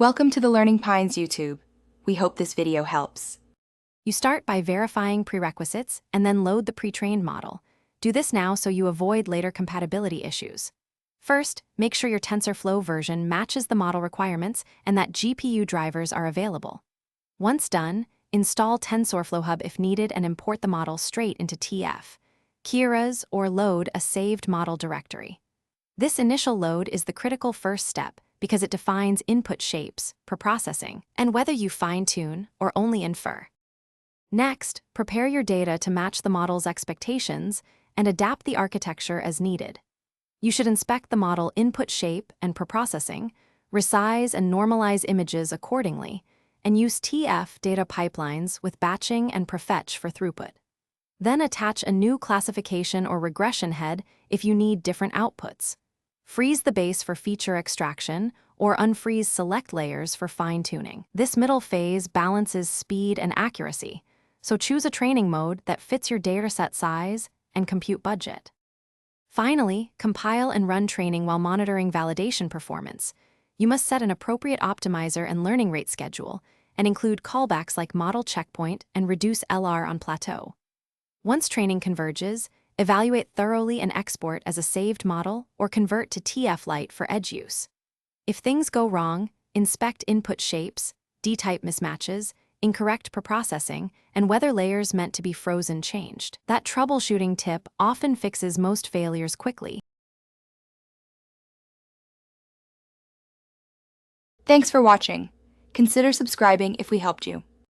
Welcome to the Learning Pines YouTube. We hope this video helps. You start by verifying prerequisites and then load the pre-trained model. Do this now so you avoid later compatibility issues. First, make sure your Tensorflow version matches the model requirements and that GPU drivers are available. Once done, install Tensorflow Hub if needed and import the model straight into TF, Keras, or load a saved model directory. This initial load is the critical first step because it defines input shapes, preprocessing, and whether you fine-tune or only infer. Next, prepare your data to match the model's expectations and adapt the architecture as needed. You should inspect the model input shape and preprocessing, resize and normalize images accordingly, and use TF data pipelines with batching and prefetch for throughput. Then attach a new classification or regression head if you need different outputs. Freeze the base for feature extraction, or unfreeze select layers for fine-tuning. This middle phase balances speed and accuracy, so choose a training mode that fits your dataset size and compute budget. Finally, compile and run training while monitoring validation performance. You must set an appropriate optimizer and learning rate schedule, and include callbacks like model checkpoint and reduce LR on plateau. Once training converges, evaluate thoroughly and export as a saved model or convert to TF Lite for edge use. If things go wrong, inspect input shapes, D-type mismatches, incorrect preprocessing, and whether layers meant to be frozen changed. That troubleshooting tip often fixes most failures quickly. Thanks for watching. Consider subscribing if we helped you.